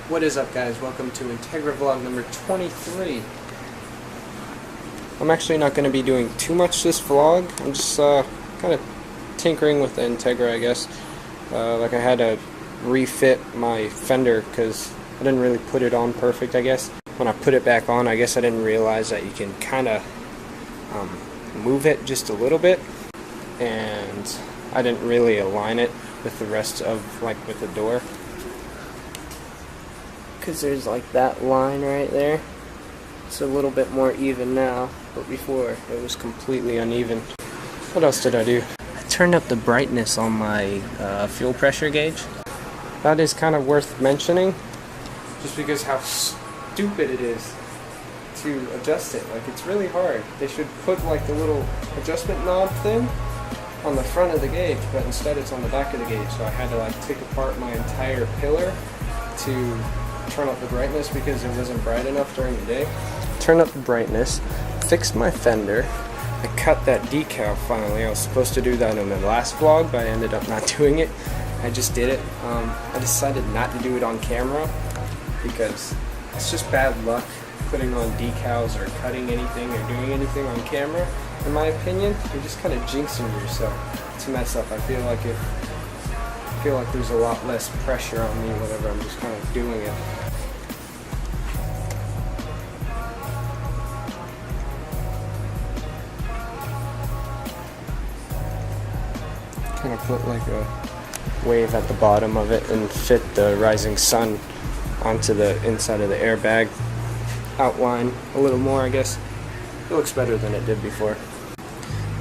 What is up, guys? Welcome to Integra vlog number 23. I'm actually not going to be doing too much this vlog. I'm just kind of tinkering with the Integra, I guess. Like I had to refit my fender because I didn't really put it on perfect, I guess. When I put it back on, I guess I didn't realize that you can kind of move it just a little bit, and I didn't really align it with the rest of, like, with the door. Because there's like that line right there. It's a little bit more even now, but before it was completely uneven. What else did I do? I turned up the brightness on my fuel pressure gauge. That is kind of worth mentioning, just because how stupid it is to adjust it. Like, it's really hard. They should put like the little adjustment knob thing on the front of the gauge, but instead it's on the back of the gauge. So I had to like take apart my entire pillar to turn up the brightness because it wasn't bright enough during the day. Turn up the brightness, fixed my fender. I cut that decal finally. I was supposed to do that in the last vlog, but I ended up not doing it. I just did it. I decided not to do it on camera because it's just bad luck putting on decals or cutting anything or doing anything on camera. In my opinion, you're just kind of jinxing yourself to mess up. I feel like there's a lot less pressure on me whenever I'm just kind of doing it. Kind of put like a wave at the bottom of it and fit the rising sun onto the inside of the airbag. Outline a little more, I guess. It looks better than it did before.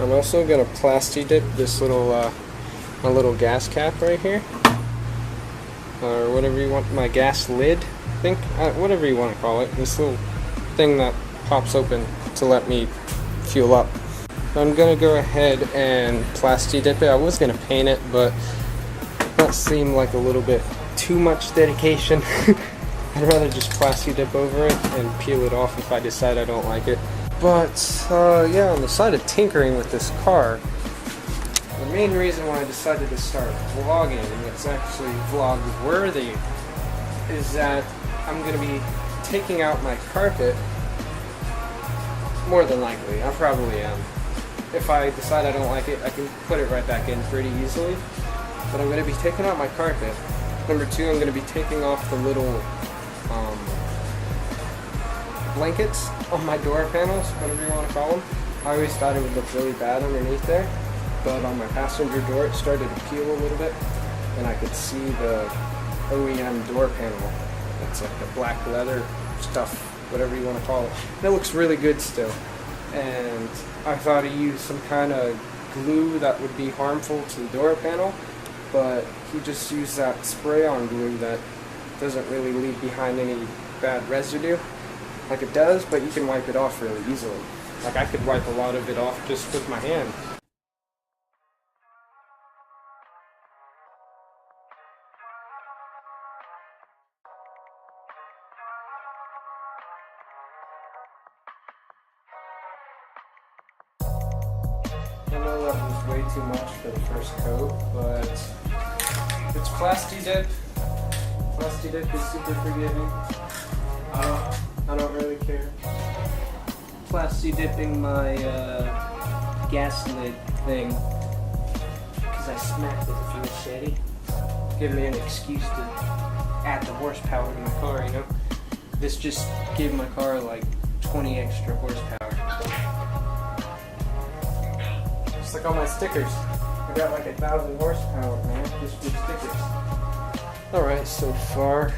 I'm also gonna plasti dip this little my little gas cap right here, or whatever you want, my gas lid, I think, whatever you want to call it, this little thing that pops open to let me fuel up. I'm gonna go ahead and plasti dip it. I was gonna paint it, but that seemed like a little bit too much dedication. I'd rather just plasti dip over it and peel it off if I decide I don't like it. But yeah, on the side of tinkering with this car, the main reason why I decided to start vlogging, and it's actually vlog worthy, is that I'm going to be taking out my carpet. More than likely, I probably am. If I decide I don't like it, I can put it right back in pretty easily. But I'm going to be taking out my carpet. Number two, I'm going to be taking off the little blankets on my door panels, whatever you want to call them. I always thought it would look really bad underneath there, but on my passenger door it started to peel a little bit, and I could see the OEM door panel. It's like the black leather stuff, whatever you want to call it. And it looks really good still. And I thought I'd use some kind of glue that would be harmful to the door panel, but he just used that spray-on glue that doesn't really leave behind any bad residue like it does, but you can wipe it off really easily. Like, I could wipe a lot of it off just with my hand. I know that was way too much for the first coat, but it's plasti dip. Plasti dip is super forgiving. I don't really care. Plasti dipping my gas lid thing because I smacked it with a machete. Give me an excuse to add the horsepower to my car, you know? This just gave my car like 20 extra horsepower. Just like all my stickers. I got like 1,000 horsepower, man, just for stickers. Alright, so far,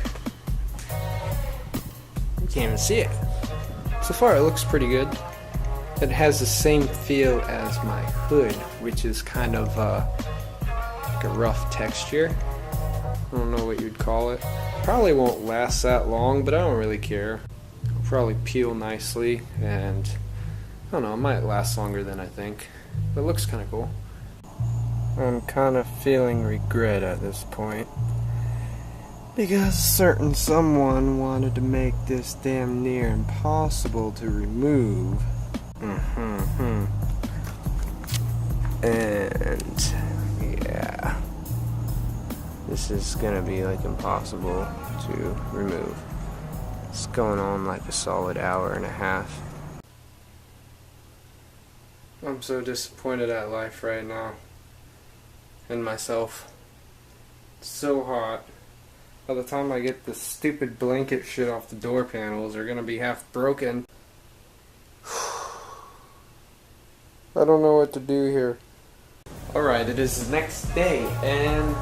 you can't even see it. So far it looks pretty good. It has the same feel as my hood, which is kind of like a rough texture. I don't know what you'd call it. Probably won't last that long, but I don't really care. It'll probably peel nicely, and I don't know, it might last longer than I think. But it looks kind of cool. I'm kind of feeling regret at this point, because a certain someone wanted to make this damn near impossible to remove. And yeah, this is gonna be like impossible to remove. It's going on like a solid hour and a half. I'm so disappointed at life right now. And myself. It's so hot. By the time I get this stupid blanket shit off the door panels, they're gonna be half broken. I don't know what to do here. Alright, it is the next day, and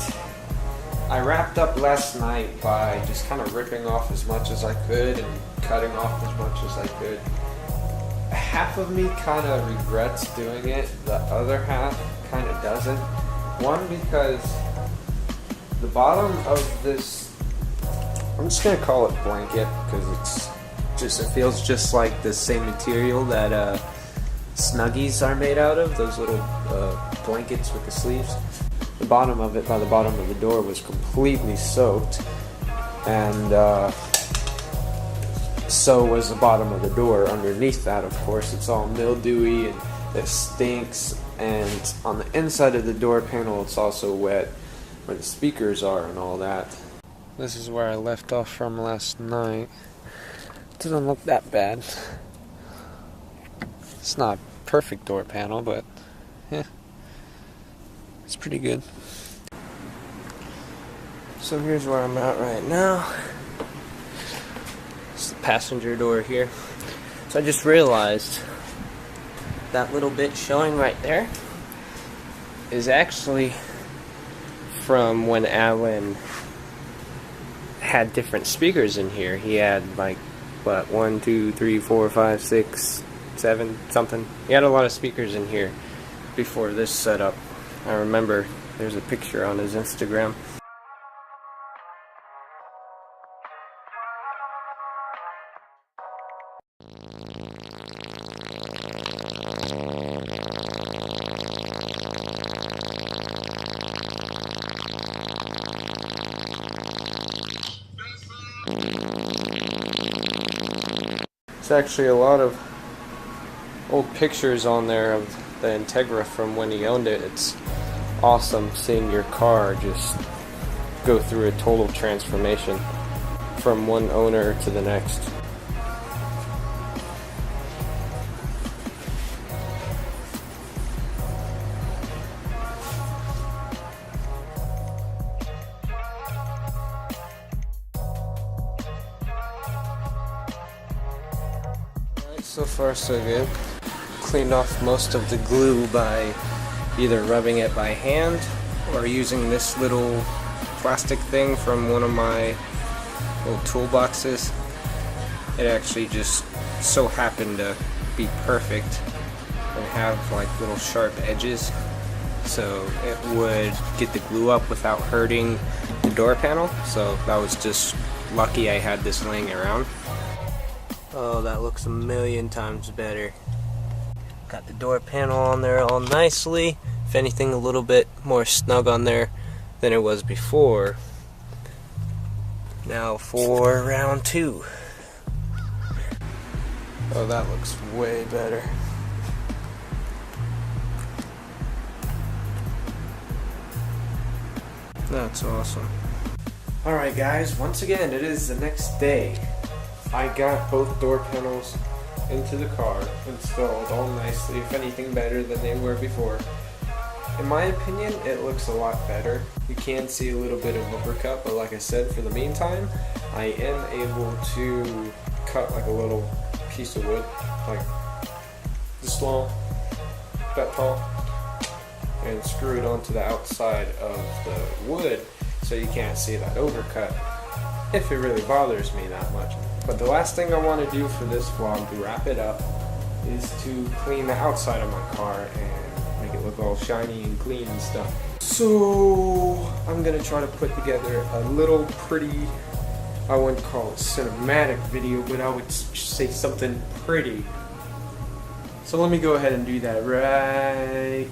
I wrapped up last night by just kind of ripping off as much as I could and cutting off as much as I could. Half of me kind of regrets doing it, the other half kind of doesn't. One, because the bottom of this, I'm just going to call it blanket, because it feels just like the same material that Snuggies are made out of, those little blankets with the sleeves. The bottom of it, by the bottom of the door, was completely soaked, and so was the bottom of the door. Underneath that, of course, it's all mildewy and it stinks, and on the inside of the door panel it's also wet where the speakers are and all that. This is where I left off from last night. Doesn't look that bad. It's not a perfect door panel, but yeah, it's pretty good. So here's where I'm at right now. It's the passenger door here. So I just realized that little bit showing right there is actually from when Alan had different speakers in here. He had like, what, 1, 2, 3, 4, 5, 6, 7, something. He had a lot of speakers in here before this setup. I remember there's a picture on his Instagram. There's actually a lot of old pictures on there of the Integra from when he owned it. It's awesome seeing your car just go through a total transformation from one owner to the next. So far so good. Cleaned off most of the glue by either rubbing it by hand or using this little plastic thing from one of my little toolboxes. It actually just so happened to be perfect and have like little sharp edges, so it would get the glue up without hurting the door panel. So that was just lucky I had this laying around. Oh, that looks a million times better. Got the door panel on there all nicely. If anything, a little bit more snug on there than it was before. Now for round 2. Oh, that looks way better. That's awesome. Alright guys, once again, it is the next day. I got both door panels into the car, installed all nicely, if anything better than they were before. In my opinion, it looks a lot better. You can see a little bit of overcut, but like I said, for the meantime, I am able to cut like a little piece of wood, like this long, that tall, and screw it onto the outside of the wood so you can't see that overcut, if it really bothers me that much. But the last thing I want to do for this vlog, to wrap it up, is to clean the outside of my car and make it look all shiny and clean and stuff. So I'm going to try to put together a little pretty, I wouldn't call it cinematic video, but I would say something pretty. So let me go ahead and do that right.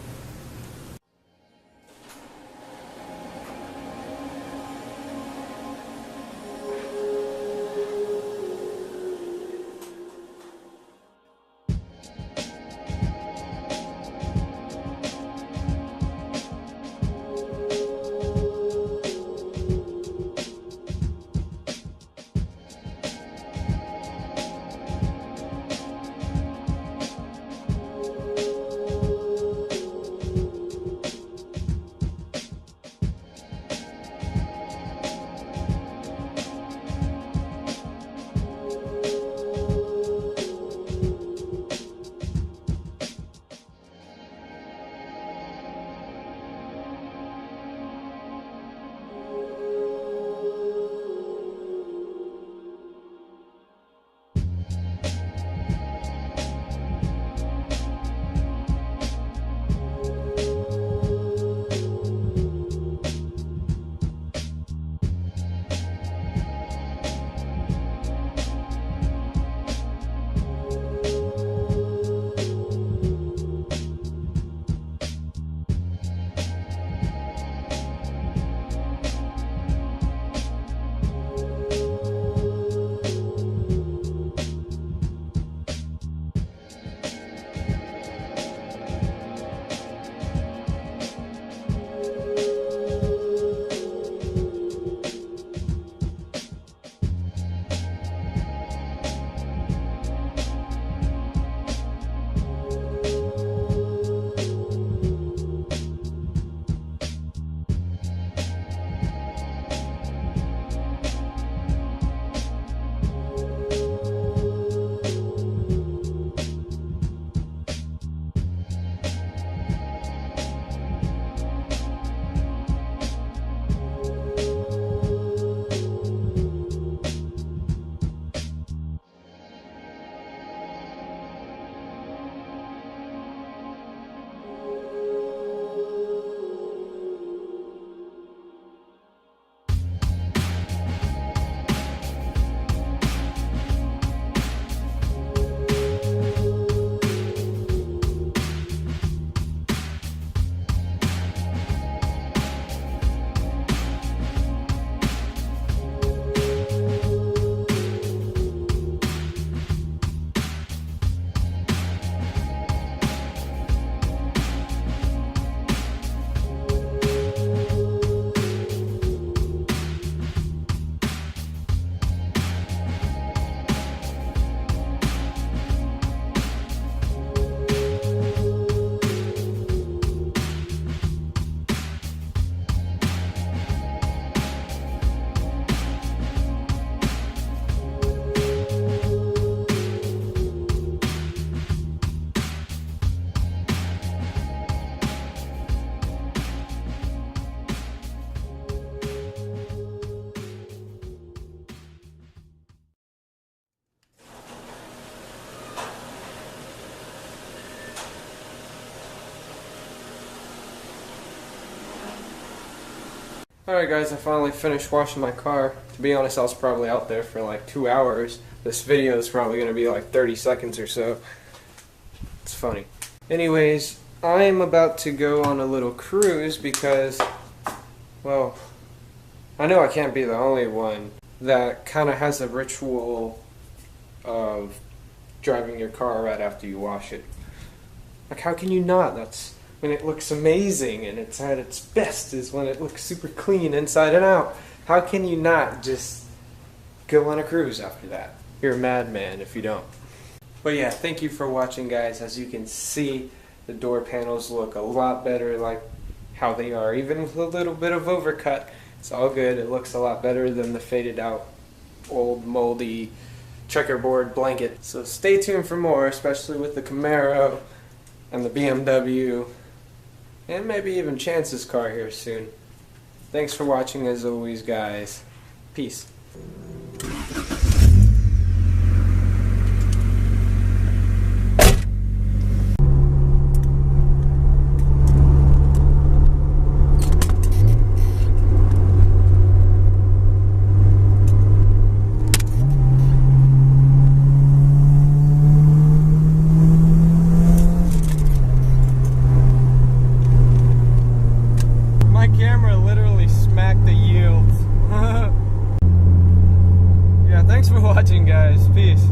Alright guys, I finally finished washing my car. To be honest, I was probably out there for like 2 hours. This video is probably going to be like 30 seconds or so. It's funny. Anyways, I'm about to go on a little cruise because, well, I know I can't be the only one that kind of has a ritual of driving your car right after you wash it. Like, how can you not? That's when it looks amazing and it's at its best, is when it looks super clean inside and out. How can you not just go on a cruise after that? You're a madman if you don't. But yeah, thank you for watching, guys. As you can see, the door panels look a lot better like how they are, even with a little bit of overcut. It's all good. It looks a lot better than the faded out old moldy checkerboard blanket. So stay tuned for more, especially with the Camaro and the BMW and maybe even Chance's car here soon. Thanks for watching as always, guys. Peace. Camera literally smacked the yields. Yeah, thanks for watching, guys. Peace.